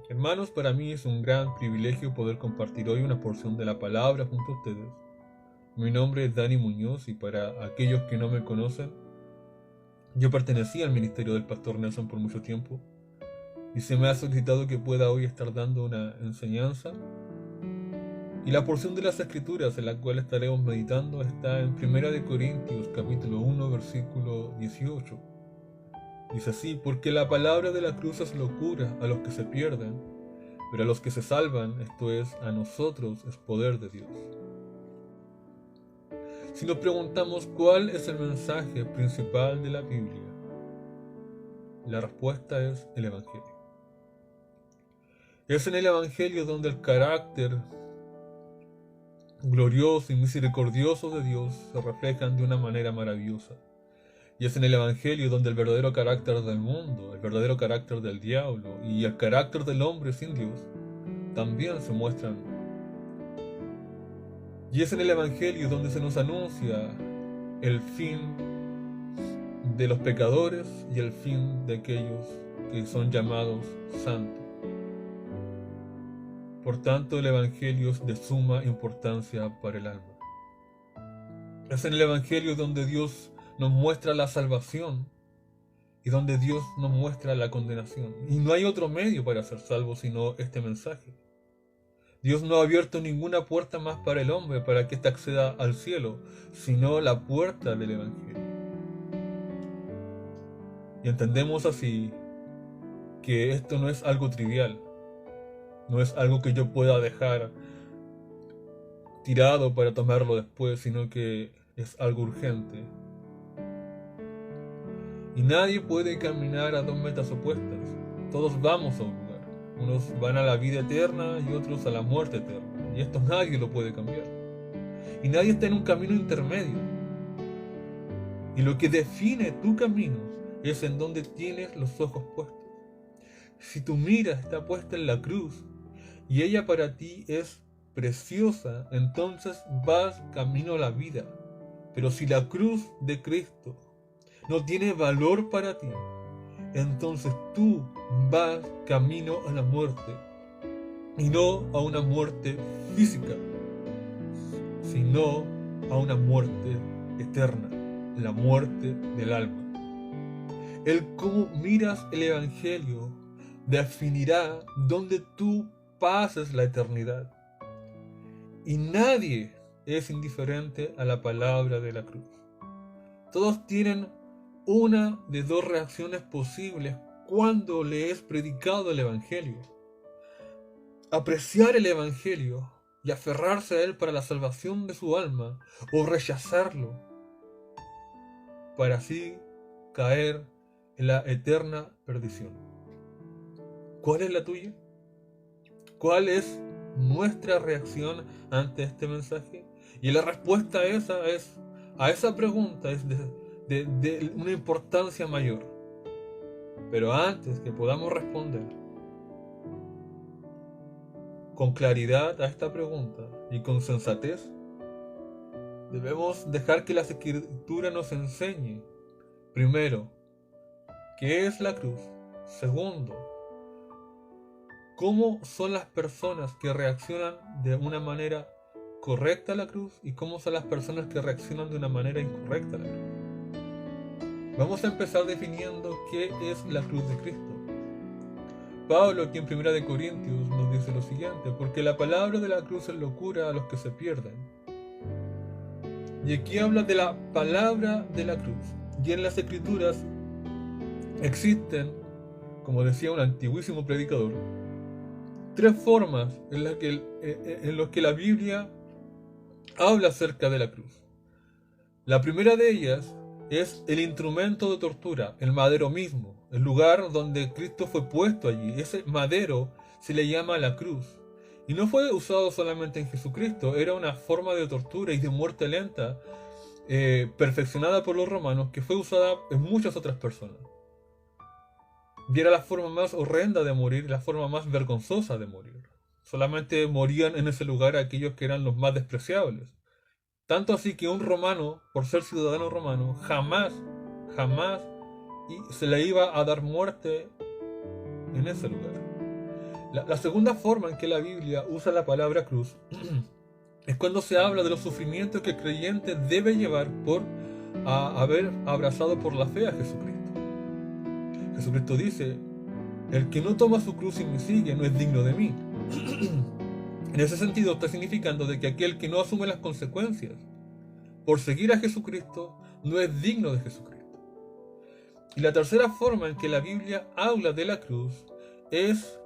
Hermanos, para mí es un gran privilegio poder compartir hoy una porción de la palabra junto a ustedes. Mi nombre es Dani Muñoz y para aquellos que no me conocen, yo pertenecía al ministerio del pastor Nelson por mucho tiempo y se me ha solicitado que pueda hoy estar dando una enseñanza. Y la porción de las escrituras en la cual estaremos meditando está en 1 Corintios capítulo 1 versículo 18. Dice así: porque la palabra de la cruz es locura a los que se pierden, pero a los que se salvan, esto es, a nosotros, es poder de Dios. Si nos preguntamos cuál es el mensaje principal de la Biblia, la respuesta es el Evangelio. Es en el Evangelio donde el carácter glorioso y misericordioso de Dios se reflejan de una manera maravillosa. Y es en el Evangelio donde el verdadero carácter del mundo, el verdadero carácter del diablo y el carácter del hombre sin Dios también se muestran. Y es en el Evangelio donde se nos anuncia el fin de los pecadores y el fin de aquellos que son llamados santos. Por tanto, el Evangelio es de suma importancia para el alma. Es en el Evangelio donde Dios nos muestra la salvación y donde Dios nos muestra la condenación. Y no hay otro medio para ser salvo sino este mensaje. Dios no ha abierto ninguna puerta más para el hombre para que éste acceda al cielo, sino la puerta del Evangelio. Y entendemos así que esto no es algo trivial, no es algo que yo pueda dejar tirado para tomarlo después, sino que es algo urgente. Y nadie puede caminar a dos metas opuestas. Todos vamos a un lugar. Unos van a la vida eterna y otros a la muerte eterna. Y esto nadie lo puede cambiar. Y nadie está en un camino intermedio. Y lo que define tu camino es en donde tienes los ojos puestos. Si tu mira está puesta en la cruz y ella para ti es preciosa, entonces vas camino a la vida. Pero si la cruz de Cristo no tiene valor para ti, entonces tú vas camino a la muerte. Y no a una muerte física, sino a una muerte eterna, la muerte del alma. El cómo miras el Evangelio definirá dónde tú pases la eternidad. Y nadie es indiferente a la palabra de la cruz. Todos tienen una de dos reacciones posibles cuando le es predicado el Evangelio: apreciar el Evangelio y aferrarse a él para la salvación de su alma, o rechazarlo para así caer en la eterna perdición. ¿Cuál es la tuya? ¿Cuál es nuestra reacción ante este mensaje? Y la respuesta a esa pregunta es de una importancia mayor. Pero antes que podamos responder con claridad a esta pregunta y con sensatez, debemos dejar que la Escritura nos enseñe, primero, qué es la cruz. Segundo, cómo son las personas que reaccionan de una manera correcta a la cruz y cómo son las personas que reaccionan de una manera incorrecta a la cruz. Vamos a empezar definiendo qué es la cruz de Cristo. Pablo aquí en 1 Corintios nos dice lo siguiente: porque la palabra de la cruz es locura a los que se pierden. Y aquí habla de la palabra de la cruz. Y en las Escrituras existen, como decía un antiguísimo predicador, tres formas en las que la Biblia habla acerca de la cruz. La primera de ellas es el instrumento de tortura, el madero mismo, el lugar donde Cristo fue puesto allí. Ese madero se le llama la cruz. Y no fue usado solamente en Jesucristo, era una forma de tortura y de muerte lenta perfeccionada por los romanos, que fue usada en muchas otras personas. Y era la forma más horrenda de morir, la forma más vergonzosa de morir. Solamente morían en ese lugar aquellos que eran los más despreciables. Tanto así que un romano, por ser ciudadano romano, jamás se le iba a dar muerte en ese lugar. La segunda forma en que la Biblia usa la palabra cruz es cuando se habla de los sufrimientos que el creyente debe llevar por haber abrazado por la fe a Jesucristo. Jesucristo dice: el que no toma su cruz y me sigue no es digno de mí. En ese sentido está significando de que aquel que no asume las consecuencias por seguir a Jesucristo no es digno de Jesucristo. Y la tercera forma en que la Biblia habla de la cruz es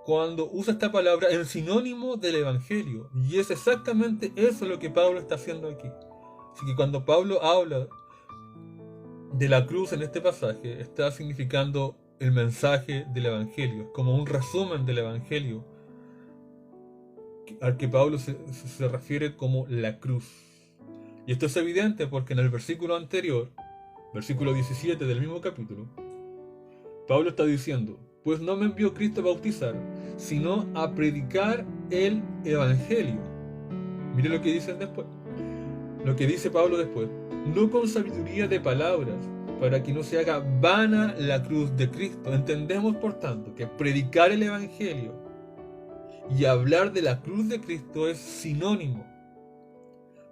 cuando usa esta palabra en sinónimo del Evangelio. Y es exactamente eso lo que Pablo está haciendo aquí. Así que cuando Pablo habla de la cruz en este pasaje, está significando el mensaje del Evangelio, como un resumen del Evangelio al que Pablo se refiere como la cruz. Y esto es evidente porque en el versículo anterior, versículo 17 del mismo capítulo, Pablo está diciendo: pues no me envió Cristo a bautizar, sino a predicar el Evangelio. Mire lo que dice después. Lo que dice Pablo después: no con sabiduría de palabras, para que no se haga vana la cruz de Cristo. Entendemos, por tanto, que predicar el Evangelio y hablar de la cruz de Cristo es sinónimo.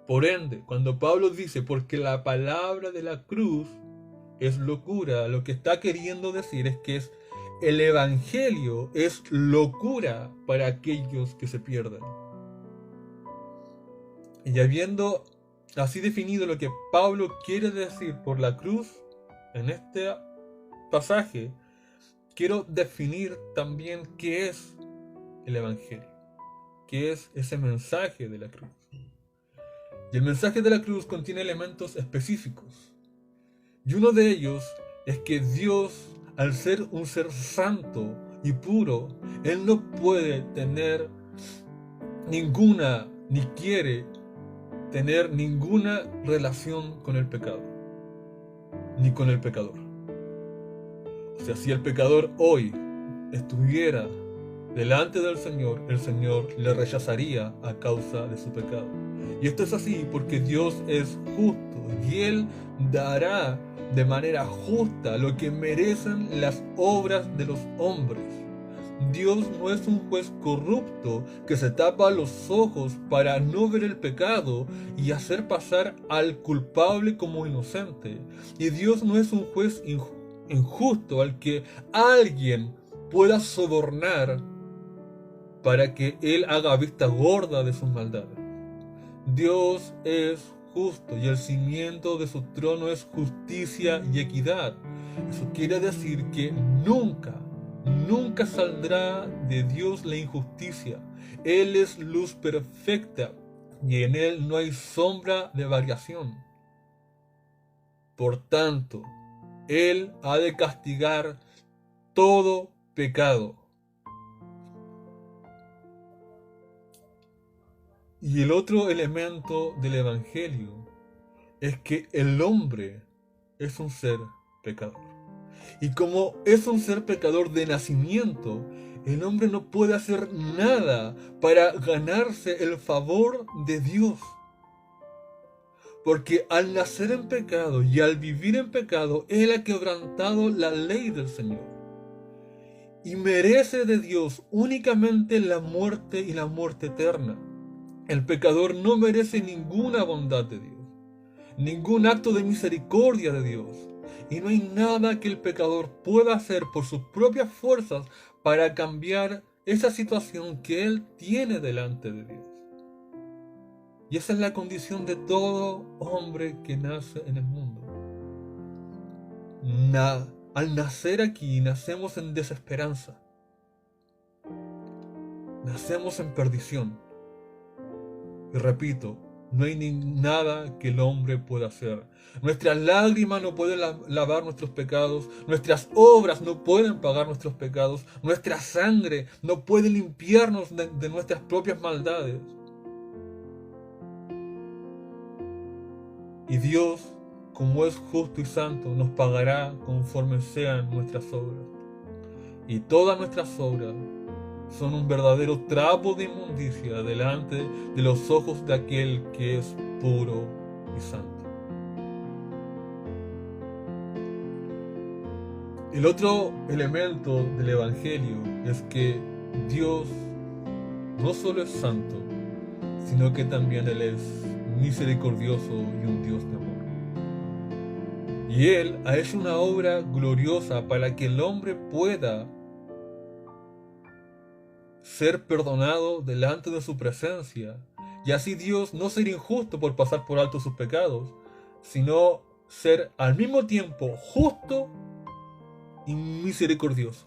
Por ende, cuando Pablo dice porque la palabra de la cruz es locura, lo que está queriendo decir es que el Evangelio es locura para aquellos que se pierden. Y habiendo así definido lo que Pablo quiere decir por la cruz en este pasaje, quiero definir también qué es el Evangelio, qué es ese mensaje de la cruz. Y el mensaje de la cruz contiene elementos específicos. Y uno de ellos es que Dios, al ser un ser santo y puro, Él no puede tener ninguna, ni quiere tener ninguna relación con el pecado, ni con el pecador. O sea, si el pecador hoy estuviera delante del Señor, el Señor le rechazaría a causa de su pecado. Y esto es así porque Dios es justo y Él dará de manera justa lo que merecen las obras de los hombres. Dios no es un juez corrupto que se tapa los ojos para no ver el pecado y hacer pasar al culpable como inocente. Y Dios no es un juez injusto al que alguien pueda sobornar para que Él haga vista gorda de sus maldades. Dios es justo y el cimiento de su trono es justicia y equidad. Eso quiere decir que nunca saldrá de Dios la injusticia. Él es luz perfecta y en Él no hay sombra de variación. Por tanto, Él ha de castigar todo pecado. Y el otro elemento del Evangelio es que el hombre es un ser pecador. Y como es un ser pecador de nacimiento, el hombre no puede hacer nada para ganarse el favor de Dios. Porque al nacer en pecado y al vivir en pecado, Él ha quebrantado la ley del Señor. Y merece de Dios únicamente la muerte y la muerte eterna. El pecador no merece ninguna bondad de Dios, ningún acto de misericordia de Dios. Y no hay nada que el pecador pueda hacer por sus propias fuerzas para cambiar esa situación que él tiene delante de Dios. Y esa es la condición de todo hombre que nace en el mundo. Al nacer aquí, nacemos en desesperanza. Nacemos en perdición. Y repito, no hay nada que el hombre pueda hacer. Nuestras lágrimas no pueden lavar nuestros pecados. Nuestras obras no pueden pagar nuestros pecados. Nuestra sangre no puede limpiarnos de nuestras propias maldades. Y Dios, como es justo y santo, nos pagará conforme sean nuestras obras. Y todas nuestras obras son un verdadero trapo de inmundicia delante de los ojos de aquel que es puro y santo. El otro elemento del Evangelio es que Dios no solo es santo, sino que también Él es misericordioso y un Dios de amor. Y Él ha hecho una obra gloriosa para que el hombre pueda ser perdonado delante de su presencia. Y así Dios no ser injusto por pasar por alto sus pecados, sino ser al mismo tiempo justo y misericordioso.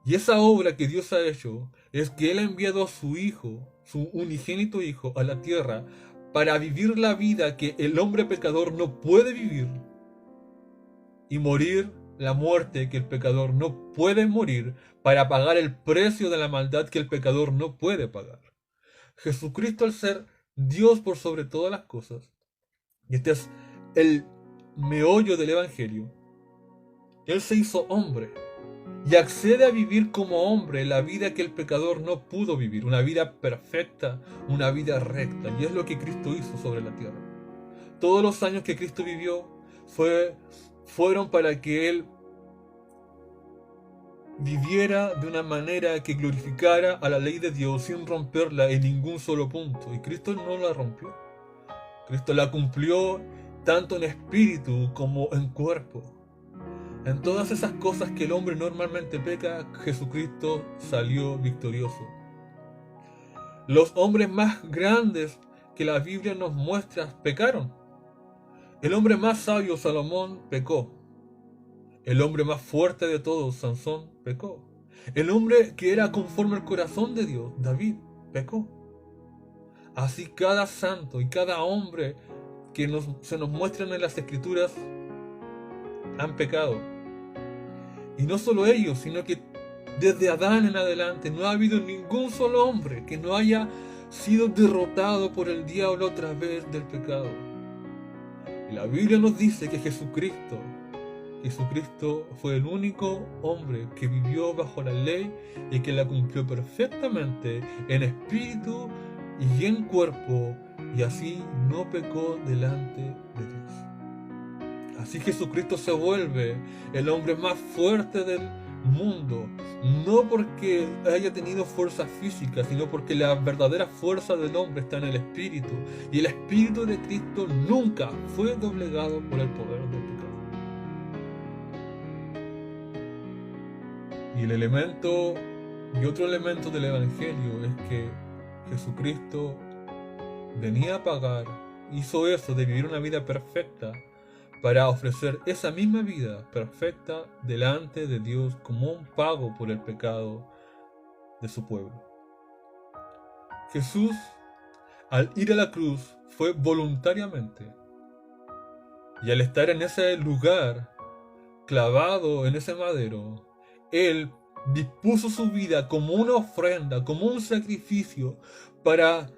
Y esa obra que Dios ha hecho es que Él ha enviado a su Hijo, su unigénito Hijo, a la tierra para vivir la vida que el hombre pecador no puede vivir y morir la muerte que el pecador no puede morir para pagar el precio de la maldad que el pecador no puede pagar. Jesucristo, al ser Dios por sobre todas las cosas, y este es el meollo del Evangelio, Él se hizo hombre y accede a vivir como hombre la vida que el pecador no pudo vivir, una vida perfecta, una vida recta, y es lo que Cristo hizo sobre la tierra. Todos los años que Cristo vivió fueron para que Él viviera de una manera que glorificara a la ley de Dios sin romperla en ningún solo punto. Y Cristo no la rompió. Cristo la cumplió tanto en espíritu como en cuerpo. En todas esas cosas que el hombre normalmente peca, Jesucristo salió victorioso. Los hombres más grandes que la Biblia nos muestra pecaron. El hombre más sabio, Salomón, pecó. El hombre más fuerte de todos, Sansón, pecó. El hombre que era conforme al corazón de Dios, David, pecó. Así cada santo y cada hombre que se nos muestran en las Escrituras han pecado. Y no solo ellos, sino que desde Adán en adelante no ha habido ningún solo hombre que no haya sido derrotado por el diablo a través del pecado. Y la Biblia nos dice que Jesucristo fue el único hombre que vivió bajo la ley y que la cumplió perfectamente en espíritu y en cuerpo, y así no pecó delante de Dios. Así Jesucristo se vuelve el hombre más fuerte del mundo, no porque haya tenido fuerza física, sino porque la verdadera fuerza del hombre está en el espíritu, y el espíritu de Cristo nunca fue doblegado por el poder del pecado. Y otro elemento del Evangelio es que Jesucristo venía a pagar, hizo eso de vivir una vida perfecta para ofrecer esa misma vida perfecta delante de Dios como un pago por el pecado de su pueblo. Jesús, al ir a la cruz, fue voluntariamente, y al estar en ese lugar, clavado en ese madero, Él dispuso su vida como una ofrenda, como un sacrificio para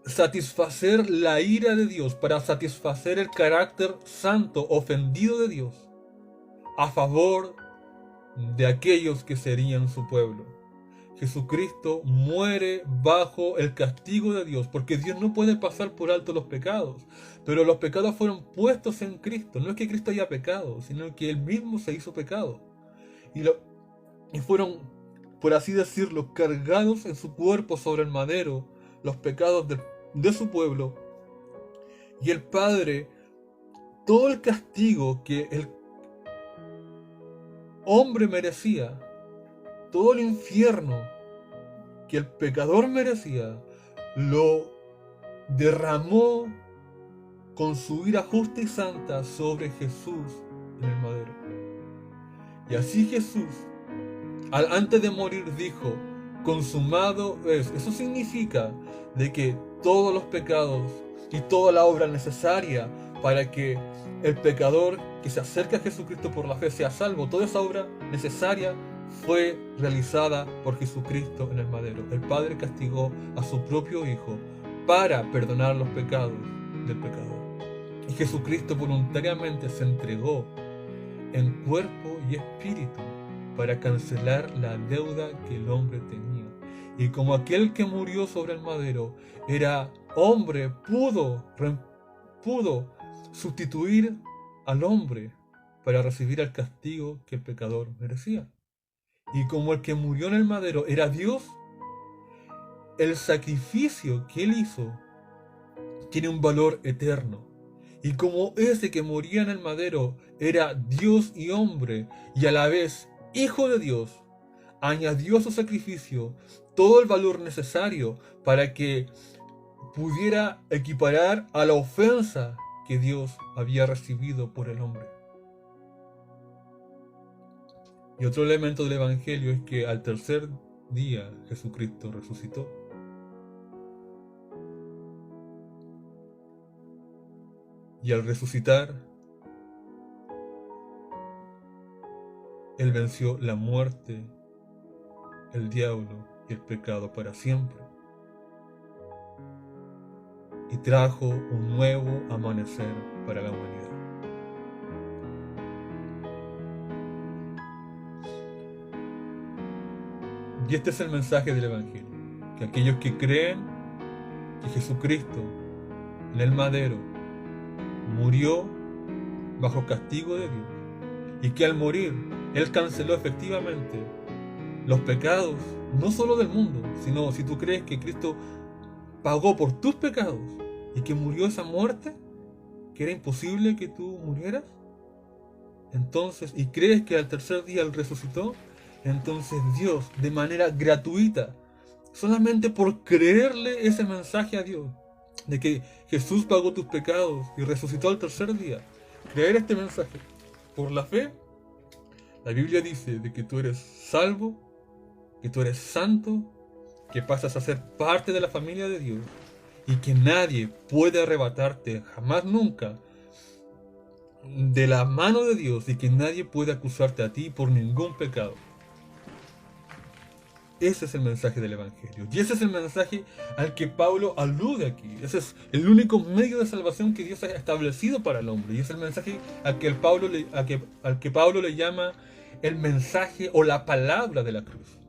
satisfacer la ira de Dios, para satisfacer el carácter santo ofendido de Dios a favor de aquellos que serían su pueblo. Jesucristo muere bajo el castigo de Dios, porque Dios no puede pasar por alto los pecados, pero los pecados fueron puestos en Cristo. No es que Cristo haya pecado, sino que Él mismo se hizo pecado. Y fueron, por así decirlo, cargados en su cuerpo sobre el madero los pecados de su pueblo. Y el Padre, todo el castigo que el hombre merecía, todo el infierno que el pecador merecía, lo derramó con su ira justa y santa sobre Jesús en el madero. Y así Jesús, antes de morir, dijo: consumado es. Eso significa de que todos los pecados y toda la obra necesaria para que el pecador que se acerca a Jesucristo por la fe sea salvo, toda esa obra necesaria fue realizada por Jesucristo en el madero. El Padre castigó a su propio Hijo para perdonar los pecados del pecador. Y Jesucristo voluntariamente se entregó en cuerpo y espíritu para cancelar la deuda que el hombre tenía. Y como aquel que murió sobre el madero era hombre, pudo sustituir al hombre para recibir el castigo que el pecador merecía. y como el que murió en el madero era Dios, el sacrificio que él hizo tiene un valor eterno. Y como ese que moría en el madero era Dios y hombre, y a la vez Hijo de Dios, añadió a su sacrificio todo el valor necesario para que pudiera equiparar a la ofensa que Dios había recibido por el hombre. Y otro elemento del Evangelio es que al tercer día Jesucristo resucitó. Y al resucitar, Él venció la muerte, el diablo y el pecado para siempre. Y trajo un nuevo amanecer para la humanidad. Y este es el mensaje del Evangelio, que aquellos que creen que Jesucristo en el madero murió bajo castigo de Dios, y que al morir Él canceló efectivamente los pecados, no solo del mundo, sino si tú crees que Cristo pagó por tus pecados y que murió esa muerte, que era imposible que tú murieras, entonces, y crees que al tercer día Él resucitó, entonces Dios, de manera gratuita, solamente por creerle ese mensaje a Dios, de que Jesús pagó tus pecados y resucitó al tercer día, creer este mensaje por la fe, la Biblia dice de que tú eres salvo, que tú eres santo, que pasas a ser parte de la familia de Dios y que nadie puede arrebatarte jamás nunca de la mano de Dios y que nadie puede acusarte a ti por ningún pecado. Ese es el mensaje del Evangelio. Y ese es el mensaje al que Pablo alude aquí. Ese es el único medio de salvación que Dios ha establecido para el hombre. Y es el mensaje al que Pablo le llama el mensaje o la palabra de la cruz.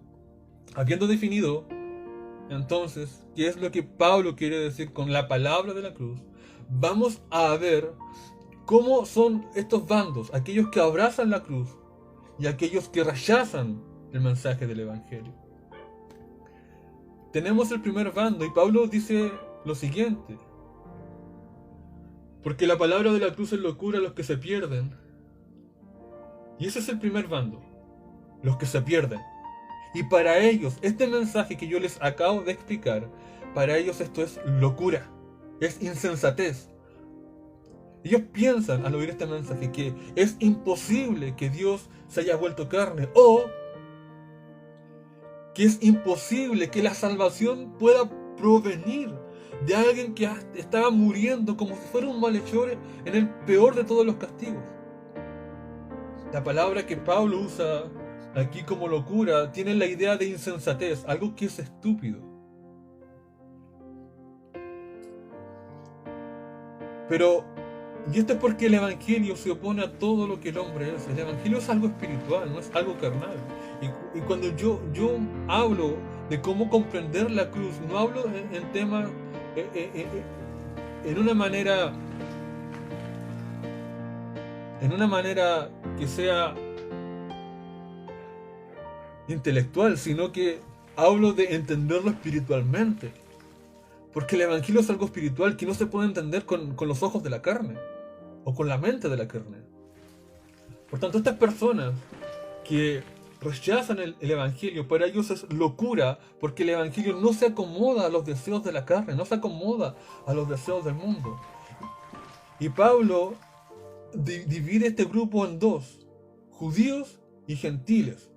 Habiendo definido, entonces, qué es lo que Pablo quiere decir con la palabra de la cruz, vamos a ver cómo son estos bandos, aquellos que abrazan la cruz y aquellos que rechazan el mensaje del Evangelio. Tenemos el primer bando y Pablo dice lo siguiente: porque la palabra de la cruz es locura a los que se pierden. Y ese es el primer bando, los que se pierden. Y para ellos, este mensaje que yo les acabo de explicar, para ellos esto es locura, es insensatez. Ellos piensan al oír este mensaje que es imposible que Dios se haya vuelto carne, o que es imposible que la salvación pueda provenir de alguien que estaba muriendo como si fuera un malhechor en el peor de todos los castigos. La palabra que Pablo usa aquí como locura tiene la idea de insensatez, algo que es estúpido. Y esto es porque el Evangelio se opone a todo lo que el hombre es. El Evangelio es algo espiritual, no es algo carnal. Y cuando yo hablo de cómo comprender la cruz, no hablo en temas, en una manera que sea intelectual, sino que hablo de entenderlo espiritualmente. Porque el Evangelio es algo espiritual que no se puede entender con los ojos de la carne o con la mente de la carne. Por tanto, estas personas que rechazan el Evangelio, para ellos es locura, porque el Evangelio no se acomoda a los deseos de la carne, no se acomoda a los deseos del mundo. Y Pablo divide este grupo en dos: judíos y gentiles.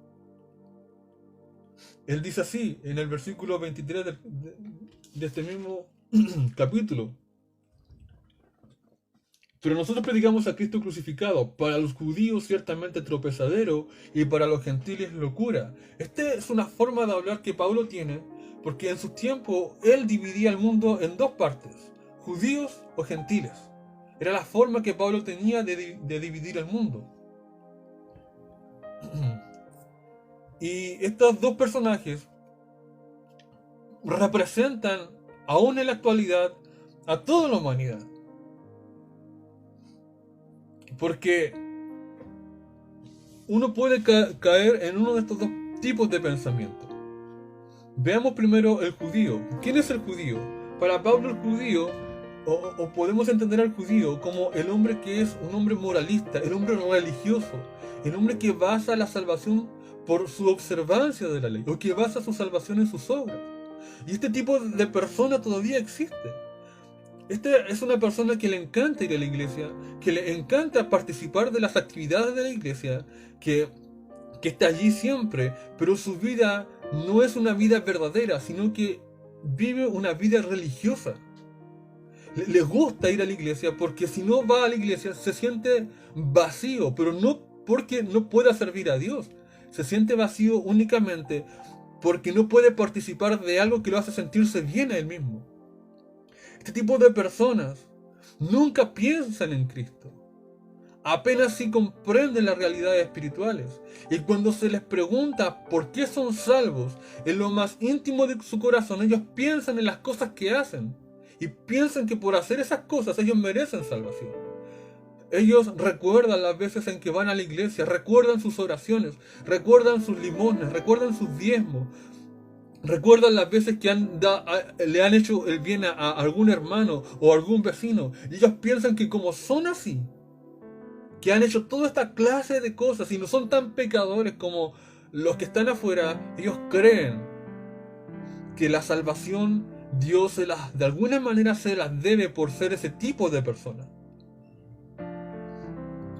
Él dice así en el versículo 23 de este mismo capítulo: pero nosotros predicamos a Cristo crucificado, para los judíos ciertamente tropezadero y para los gentiles locura. Esta es una forma de hablar que Pablo tiene, porque en su tiempo él dividía el mundo en dos partes: judíos o gentiles. Era la forma que Pablo tenía de dividir el mundo. Y estos dos personajes representan, aún en la actualidad, a toda la humanidad. Porque uno puede caer en uno de estos tipos de pensamiento. Veamos primero el judío. ¿Quién es el judío? Para Pablo el judío, o podemos entender al judío como el hombre que es un hombre moralista, el hombre religioso, el hombre que basa la salvación por su observancia de la ley, o que basa su salvación en sus obras. Y este tipo de persona todavía existe. Este es una persona que le encanta ir a la iglesia, que le encanta participar de las actividades de la iglesia, que está allí siempre, pero su vida no es una vida verdadera, sino que vive una vida religiosa. Le gusta ir a la iglesia porque si no va a la iglesia se siente vacío, pero no porque no pueda servir a Dios. Se siente vacío únicamente porque no puede participar de algo que lo hace sentirse bien a él mismo. Este tipo de personas nunca piensan en Cristo. Apenas sí comprenden las realidades espirituales. Y cuando se les pregunta por qué son salvos, en lo más íntimo de su corazón ellos piensan en las cosas que hacen. Y piensan que por hacer esas cosas ellos merecen salvación. Ellos recuerdan las veces en que van a la iglesia, recuerdan sus oraciones, recuerdan sus limones, recuerdan sus diezmos, recuerdan las veces que le han hecho el bien a algún hermano o algún vecino. Y ellos piensan que como son así, que han hecho toda esta clase de cosas y no son tan pecadores como los que están afuera, ellos creen que la salvación Dios de alguna manera se las debe por ser ese tipo de personas.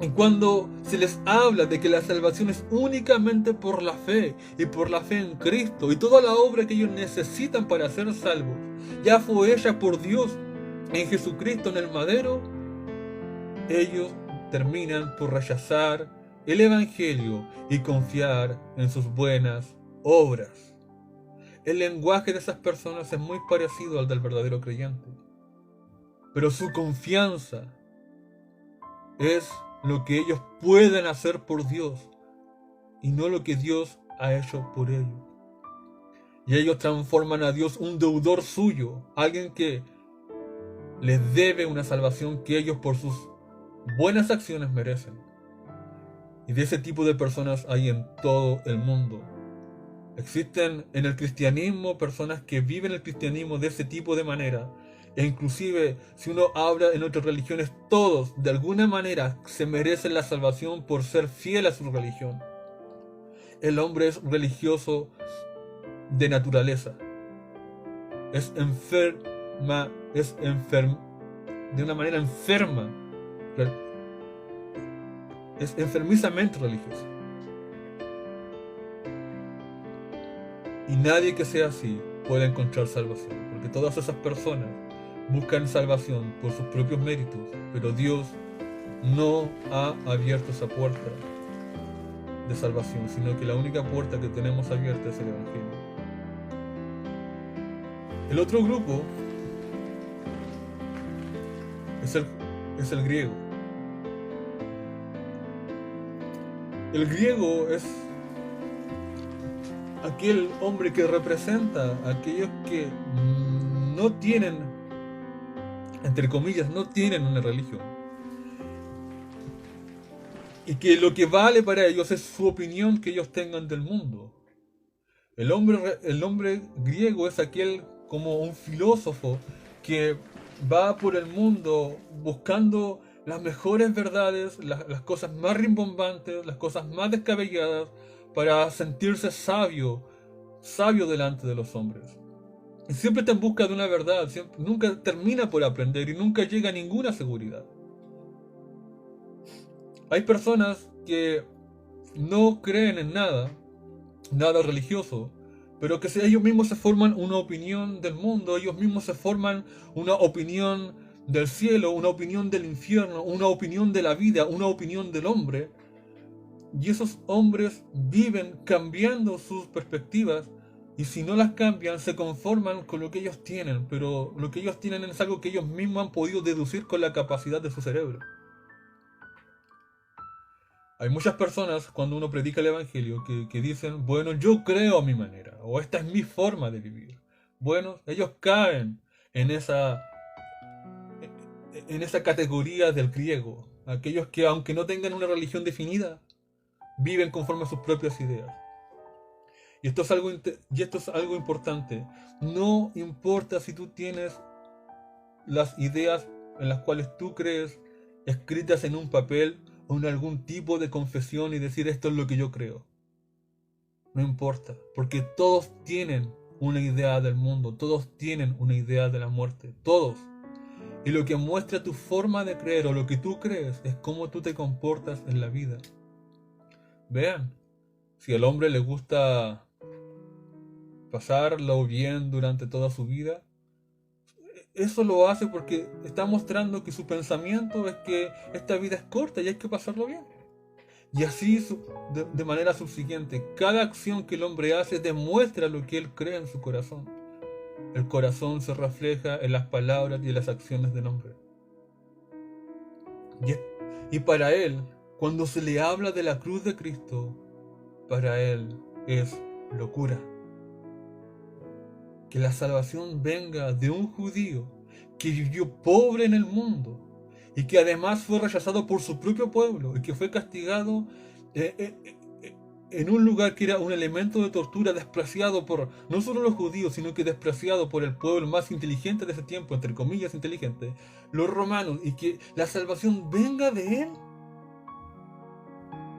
Y cuando se les habla de que la salvación es únicamente por la fe y por la fe en Cristo y toda la obra que ellos necesitan para ser salvos ya fue hecha por Dios en Jesucristo en el madero, ellos terminan por rechazar el Evangelio y confiar en sus buenas obras. El lenguaje de esas personas es muy parecido al del verdadero creyente, pero su confianza es lo que ellos pueden hacer por Dios y no lo que Dios ha hecho por ellos. Y ellos transforman a Dios un deudor suyo, alguien que les debe una salvación que ellos por sus buenas acciones merecen. Y de ese tipo de personas hay en todo el mundo. Existen en el cristianismo personas que viven el cristianismo de ese tipo de manera. E inclusive si uno habla en otras religiones, todos de alguna manera se merecen la salvación por ser fiel a su religión. El hombre es religioso de naturaleza. Es enferma, de una manera enferma. Es enfermizamente religioso. Y nadie que sea así puede encontrar salvación, porque todas esas personas buscan salvación por sus propios méritos, pero Dios no ha abierto esa puerta de salvación, sino que la única puerta que tenemos abierta es el Evangelio. El otro grupo es el griego. El griego es aquel hombre que representa a aquellos que no tienen, entre comillas, no tienen una religión. Y que lo que vale para ellos es su opinión que ellos tengan del mundo. El hombre griego es aquel como un filósofo que va por el mundo buscando las mejores verdades, las cosas más rimbombantes, las cosas más descabelladas, para sentirse sabio delante de los hombres. Y siempre está en busca de una verdad, nunca termina por aprender y nunca llega a ninguna seguridad. Hay personas que no creen en nada religioso, pero que ellos mismos se forman una opinión del mundo, ellos mismos se forman una opinión del cielo, una opinión del infierno, una opinión de la vida, una opinión del hombre. Y esos hombres viven cambiando sus perspectivas, y si no las cambian se conforman con lo que ellos tienen, pero lo que ellos tienen es algo que ellos mismos han podido deducir con la capacidad de su cerebro. Hay muchas personas cuando uno predica el Evangelio que dicen, bueno, yo creo a mi manera, o esta es mi forma de vivir. Bueno, ellos caen en esa categoría del griego, aquellos que aunque no tengan una religión definida, viven conforme a sus propias ideas. Y esto es algo importante. No importa si tú tienes las ideas en las cuales tú crees escritas en un papel o en algún tipo de confesión y decir esto es lo que yo creo. No importa, porque todos tienen una idea del mundo, todos tienen una idea de la muerte, todos. Y lo que muestra tu forma de creer o lo que tú crees es cómo tú te comportas en la vida. Vean, si al hombre le gusta pasarlo bien durante toda su vida, eso lo hace porque está mostrando que su pensamiento es que esta vida es corta y hay que pasarlo bien. Y así de manera subsiguiente, cada acción que el hombre hace demuestra lo que él cree en su corazón. El corazón se refleja en las palabras y en las acciones del hombre. Y para él, cuando se le habla de la cruz de Cristo, para él es locura. Que la salvación venga de un judío que vivió pobre en el mundo y que además fue rechazado por su propio pueblo y que fue castigado en un lugar que era un elemento de tortura, despreciado por no solo los judíos, sino que despreciado por el pueblo más inteligente de ese tiempo, entre comillas inteligente, los romanos, y que la salvación venga de él,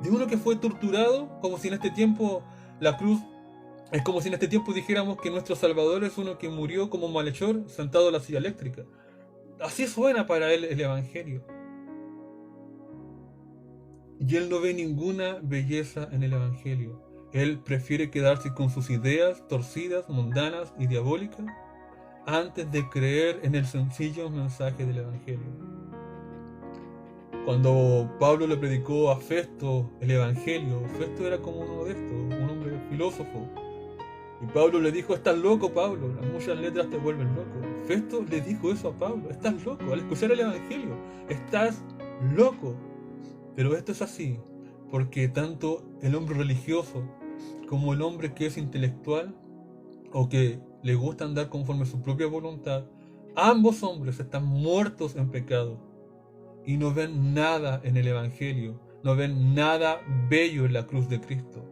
de uno que fue torturado, como si en este tiempo la cruz, es como si en este tiempo dijéramos que nuestro Salvador es uno que murió como malhechor sentado en la silla eléctrica. Así suena para él el Evangelio. Y él no ve ninguna belleza en el Evangelio. Él prefiere quedarse con sus ideas torcidas, mundanas y diabólicas antes de creer en el sencillo mensaje del Evangelio. Cuando Pablo le predicó a Festo el Evangelio, Festo era como uno de estos, un hombre filósofo. Y Pablo le dijo, estás loco, Pablo, las muchas letras te vuelven loco. Festo le dijo eso a Pablo, estás loco, al escuchar el Evangelio, estás loco. Pero esto es así, porque tanto el hombre religioso como el hombre que es intelectual o que le gusta andar conforme a su propia voluntad, ambos hombres están muertos en pecado y no ven nada en el Evangelio, no ven nada bello en la cruz de Cristo.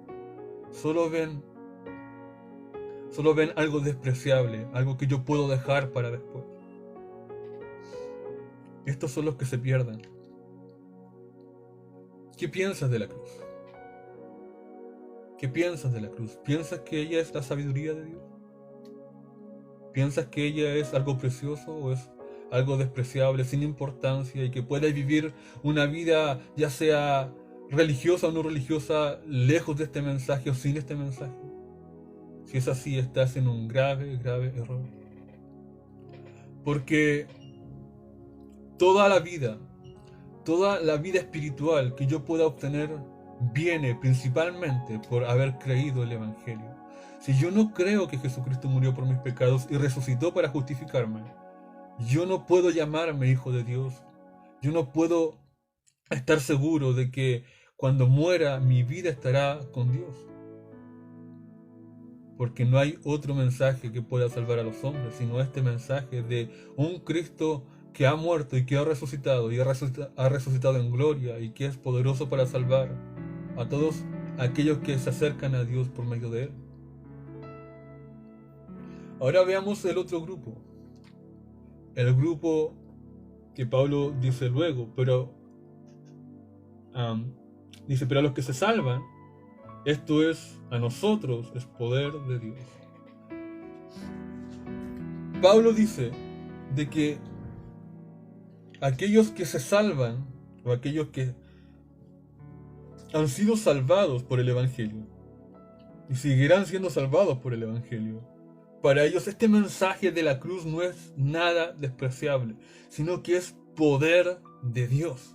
Solo ven algo despreciable, algo que yo puedo dejar para después. Estos son los que se pierden. ¿Qué piensas de la cruz? ¿Qué piensas de la cruz? ¿Piensas que ella es la sabiduría de Dios? ¿Piensas que ella es algo precioso o es algo despreciable, sin importancia y que puedes vivir una vida ya sea religiosa o no religiosa lejos de este mensaje o sin este mensaje? Si es así, estás en un grave, grave error. Porque toda la vida espiritual que yo pueda obtener viene principalmente por haber creído el Evangelio. Si yo no creo que Jesucristo murió por mis pecados y resucitó para justificarme, yo no puedo llamarme hijo de Dios. Yo no puedo estar seguro de que cuando muera mi vida estará con Dios. Porque no hay otro mensaje que pueda salvar a los hombres, sino este mensaje de un Cristo que ha muerto y que ha resucitado y ha resucitado en gloria y que es poderoso para salvar a todos aquellos que se acercan a Dios por medio de él. Ahora veamos el otro grupo. El grupo que Pablo dice luego, pero pero a los que se salvan, esto es a nosotros, es poder de Dios. Pablo dice de que aquellos que se salvan, o aquellos que han sido salvados por el Evangelio, y seguirán siendo salvados por el Evangelio, para ellos este mensaje de la cruz no es nada despreciable, sino que es poder de Dios.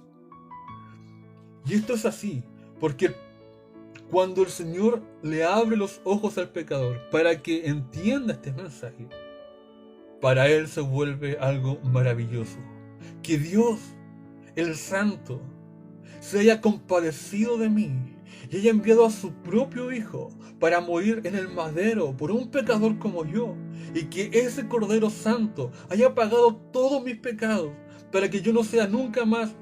Y esto es así, porque cuando el Señor le abre los ojos al pecador para que entienda este mensaje, para él se vuelve algo maravilloso. Que Dios, el Santo, se haya compadecido de mí y haya enviado a su propio Hijo para morir en el madero por un pecador como yo, y que ese Cordero Santo haya pagado todos mis pecados para que yo no sea nunca más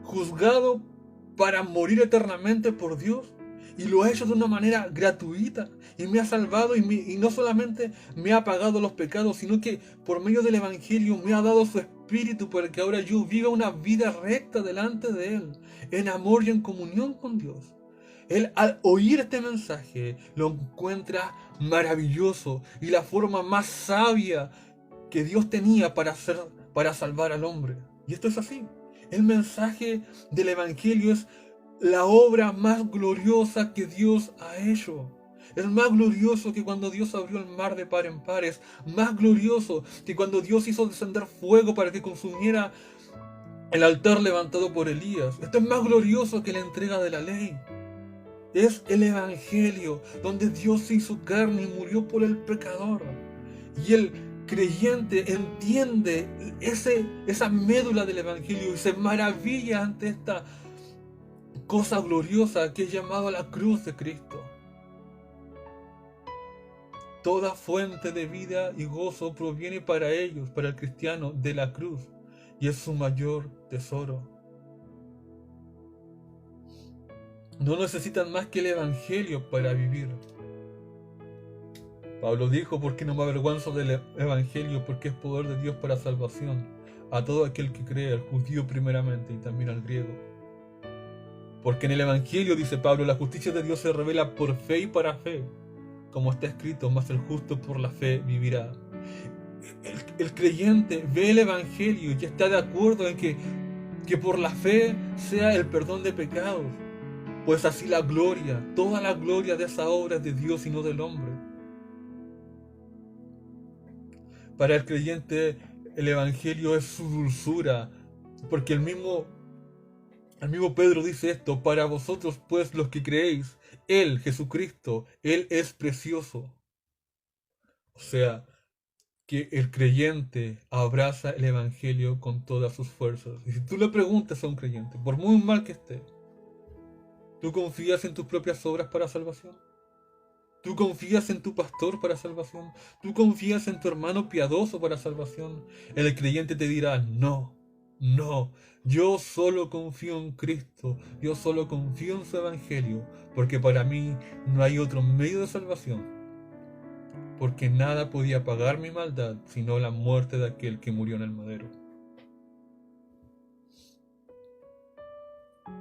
juzgado para morir eternamente por Dios, Y lo ha hecho de una manera gratuita. Y me ha salvado y no solamente me ha pagado los pecados, sino que por medio del Evangelio me ha dado su Espíritu para que ahora yo viva una vida recta delante de Él, en amor y en comunión con Dios. Él al oír este mensaje lo encuentra maravilloso y la forma más sabia que Dios tenía para salvar al hombre. Y esto es así. El mensaje del Evangelio es la obra más gloriosa que Dios ha hecho. Es más glorioso que cuando Dios abrió el mar de par en par. Es más glorioso que cuando Dios hizo descender fuego para que consumiera el altar levantado por Elías. Esto es más glorioso que la entrega de la ley. Es el Evangelio, donde Dios se hizo carne y murió por el pecador. Y el creyente entiende esa médula del Evangelio y se maravilla ante esta cosa gloriosa que es llamada la cruz de Cristo. Toda fuente de vida y gozo proviene para ellos, para el cristiano, de la cruz, y es su mayor tesoro. No necesitan más que el Evangelio para vivir. Pablo dijo, porque no me avergüenzo del Evangelio, porque es poder de Dios para salvación a todo aquel que cree, al judío primeramente y también al griego. Porque en el Evangelio, dice Pablo, la justicia de Dios se revela por fe y para fe, como está escrito, mas el justo por la fe vivirá. El creyente ve el Evangelio y está de acuerdo en que por la fe sea el perdón de pecados, pues así la gloria, toda la gloria de esa obra es de Dios y no del hombre. Para el creyente el Evangelio es su dulzura, porque el mismo Pedro dice esto: para vosotros pues los que creéis, Él, Jesucristo, Él es precioso. O sea, que el creyente abraza el Evangelio con todas sus fuerzas. Y si tú le preguntas a un creyente, por muy mal que esté, ¿tú confías en tus propias obras para salvación? ¿Tú confías en tu pastor para salvación? ¿Tú confías en tu hermano piadoso para salvación? El creyente te dirá, no, yo solo confío en Cristo, yo solo confío en su Evangelio, porque para mí no hay otro medio de salvación, porque nada podía pagar mi maldad sino la muerte de aquel que murió en el madero.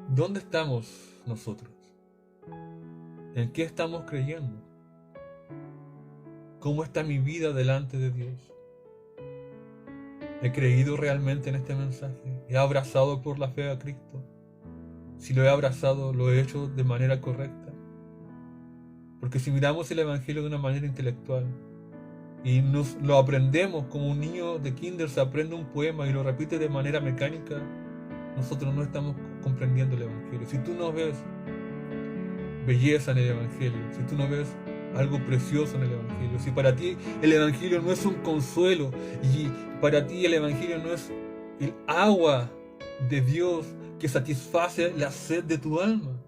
¿Dónde estamos nosotros? ¿En qué estamos creyendo? ¿Cómo está mi vida delante de Dios? ¿He creído realmente en este mensaje? ¿He abrazado por la fe a Cristo? Si lo he abrazado, ¿lo he hecho de manera correcta? Porque si miramos el Evangelio de una manera intelectual y nos lo aprendemos como un niño de kinder se aprende un poema y lo repite de manera mecánica, nosotros no estamos comprendiendo el Evangelio. Si tú no ves belleza en el Evangelio, si tú no ves algo precioso en el Evangelio, si para ti el Evangelio no es un consuelo y para ti el Evangelio no es el agua de Dios que satisface la sed de tu alma,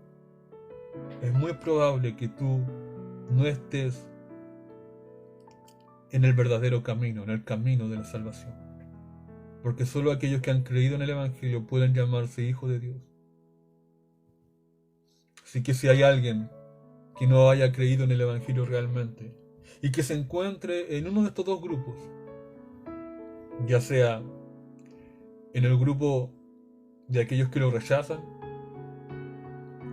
es muy probable que tú no estés en el verdadero camino, en el camino de la salvación. Porque solo aquellos que han creído en el Evangelio pueden llamarse hijos de Dios. Así que si hay alguien que no haya creído en el Evangelio realmente y que se encuentre en uno de estos dos grupos, ya sea en el grupo de aquellos que lo rechazan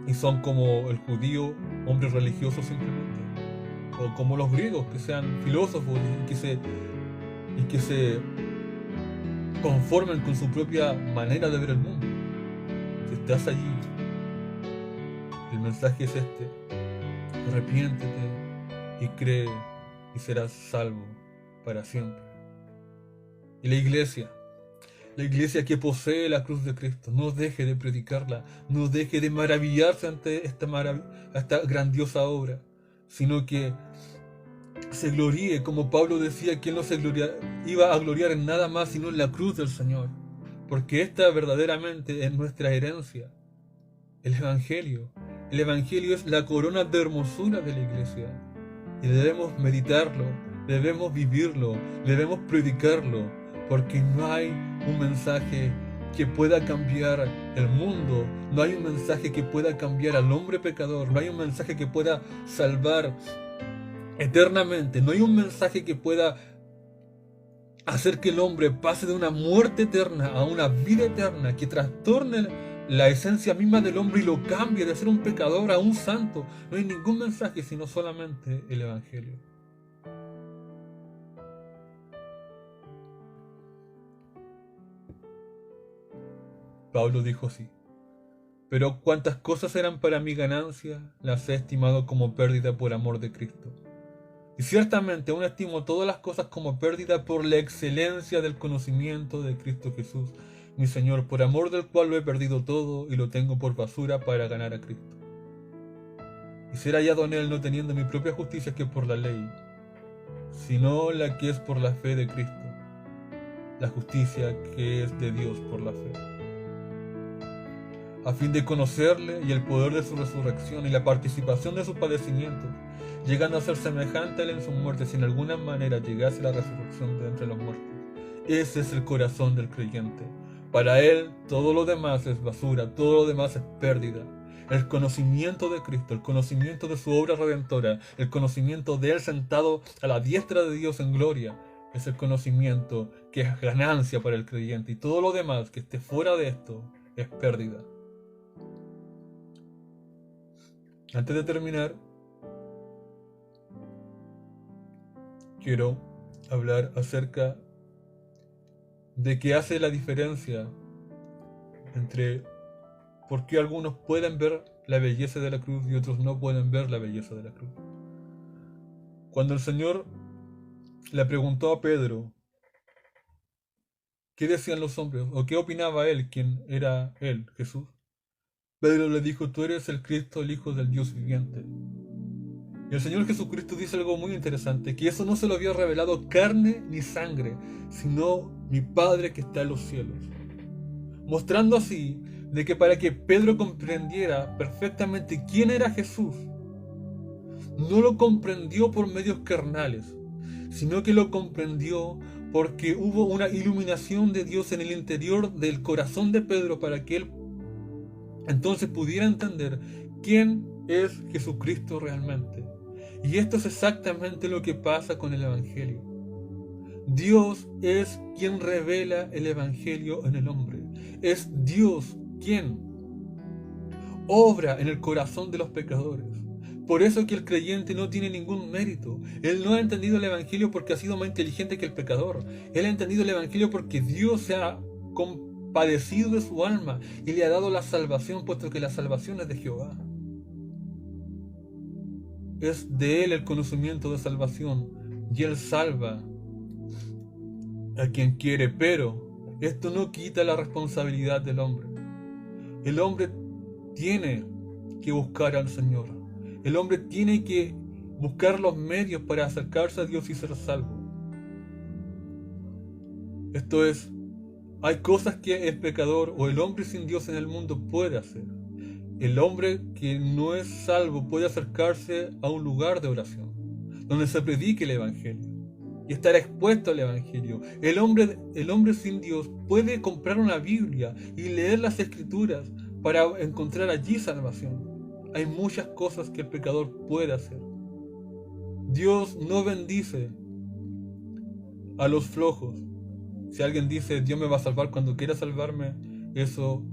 y son como el judío, hombres religiosos simplemente, o como los griegos, que sean filósofos y que se conformen con su propia manera de ver el mundo. Si estás allí, el mensaje es este: arrepiéntete y cree y serás salvo para siempre. Y la iglesia que posee la cruz de Cristo, no deje de predicarla, no deje de maravillarse ante esta grandiosa obra, sino que se gloríe, como Pablo decía, que él no iba a gloriar en nada más sino en la cruz del Señor, porque esta verdaderamente es nuestra herencia, el Evangelio. El Evangelio es la corona de hermosura de la iglesia y debemos meditarlo, debemos vivirlo, debemos predicarlo, porque no hay un mensaje que pueda cambiar el mundo, no hay un mensaje que pueda cambiar al hombre pecador, no hay un mensaje que pueda salvar eternamente, no hay un mensaje que pueda hacer que el hombre pase de una muerte eterna a una vida eterna, que trastorne la esencia misma del hombre y lo cambie de ser un pecador a un santo. No hay ningún mensaje sino solamente el Evangelio. Pablo dijo así: pero cuantas cosas eran para mi ganancia, las he estimado como pérdida por amor de Cristo. Y ciertamente aún estimo todas las cosas como pérdida por la excelencia del conocimiento de Cristo Jesús, mi Señor, por amor del cual lo he perdido todo y lo tengo por basura para ganar a Cristo. Y ser hallado en él no teniendo mi propia justicia que es por la ley, sino la que es por la fe de Cristo, la justicia que es de Dios por la fe, a fin de conocerle y el poder de su resurrección y la participación de sus padecimientos, llegando a ser semejante a él en su muerte, si en alguna manera llegase a la resurrección de entre los muertos. Ese es el corazón del creyente. Para él todo lo demás es basura, todo lo demás es pérdida. El conocimiento de Cristo, el conocimiento de su obra redentora, el conocimiento de él sentado a la diestra de Dios en gloria, es el conocimiento que es ganancia para el creyente, y todo lo demás que esté fuera de esto es pérdida. Antes de terminar, quiero hablar acerca de qué hace la diferencia entre por qué algunos pueden ver la belleza de la cruz y otros no pueden ver la belleza de la cruz. Cuando el Señor le preguntó a Pedro qué decían los hombres o qué opinaba él, quién era él, Jesús, Pedro le dijo: tú eres el Cristo, el Hijo del Dios viviente. Y el Señor Jesucristo dice algo muy interesante, que eso no se lo había revelado carne ni sangre, sino mi Padre que está en los cielos. Mostrando así de que para que Pedro comprendiera perfectamente quién era Jesús, no lo comprendió por medios carnales, sino que lo comprendió porque hubo una iluminación de Dios en el interior del corazón de Pedro para que él entonces pudiera entender quién es Jesucristo realmente. Y esto es exactamente lo que pasa con el Evangelio. Dios es quien revela el Evangelio en el hombre. Es Dios quien obra en el corazón de los pecadores. Por eso que el creyente no tiene ningún mérito. Él no ha entendido el Evangelio porque ha sido más inteligente que el pecador. Él ha entendido el Evangelio porque Dios se ha compadecido de su alma y le ha dado la salvación, puesto que la salvación es de Jehová. Es de él el conocimiento de salvación y él salva a quien quiere, pero esto no quita la responsabilidad del hombre. El hombre tiene que buscar al Señor. El hombre tiene que buscar los medios para acercarse a Dios y ser salvo. Esto es, hay cosas que el pecador o el hombre sin Dios en el mundo puede hacer. El hombre que no es salvo puede acercarse a un lugar de oración, donde se predique el Evangelio y estar expuesto al Evangelio. El hombre sin Dios puede comprar una Biblia y leer las Escrituras para encontrar allí salvación. Hay muchas cosas que el pecador puede hacer. Dios no bendice a los flojos. Si alguien dice Dios me va a salvar cuando quiera salvarme, eso,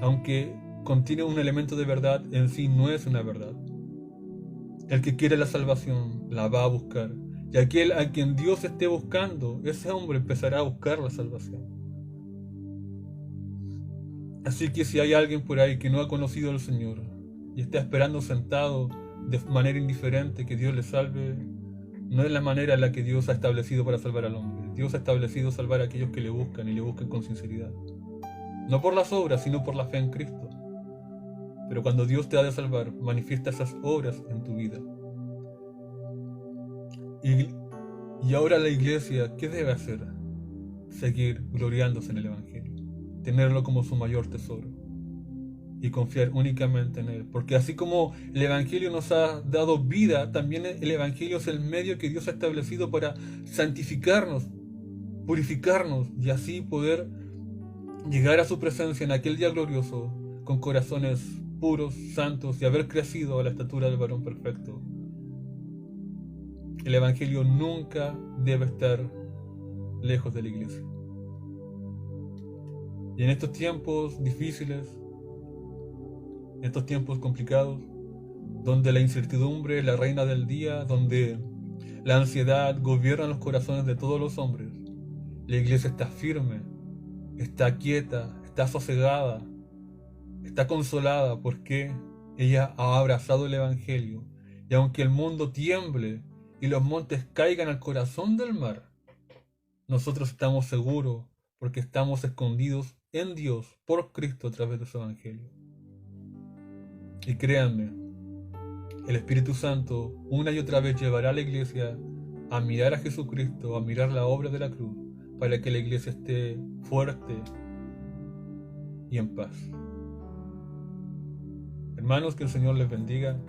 aunque contiene un elemento de verdad, en sí no es una verdad. El que quiere la salvación la va a buscar, y aquel a quien Dios esté buscando, ese hombre empezará a buscar la salvación. Así que si hay alguien por ahí que no ha conocido al Señor y está esperando sentado de manera indiferente que Dios le salve, no es la manera en la que Dios ha establecido para salvar al hombre. Dios ha establecido salvar a aquellos que le buscan y le buscan con sinceridad, no por las obras, sino por la fe en Cristo. Pero cuando Dios te ha de salvar, manifiesta esas obras en tu vida. Y ahora la iglesia, ¿qué debe hacer? Seguir gloriándose en el Evangelio, tenerlo como su mayor tesoro y confiar únicamente en él. Porque así como el Evangelio nos ha dado vida, también el Evangelio es el medio que Dios ha establecido para santificarnos, purificarnos y así poder llegar a su presencia en aquel día glorioso con corazones puros, santos y haber crecido a la estatura del varón perfecto. El Evangelio nunca debe estar lejos de la iglesia. Y en estos tiempos difíciles, en estos tiempos complicados, donde la incertidumbre es la reina del día, donde la ansiedad gobierna los corazones de todos los hombres, la iglesia está firme, está quieta, está sosegada, está consolada porque ella ha abrazado el Evangelio. Y aunque el mundo tiemble y los montes caigan al corazón del mar, nosotros estamos seguros porque estamos escondidos en Dios por Cristo a través de su Evangelio. Y créanme, el Espíritu Santo una y otra vez llevará a la iglesia a mirar a Jesucristo, a mirar la obra de la cruz, para que la iglesia esté fuerte y en paz. Hermanos, que el Señor les bendiga.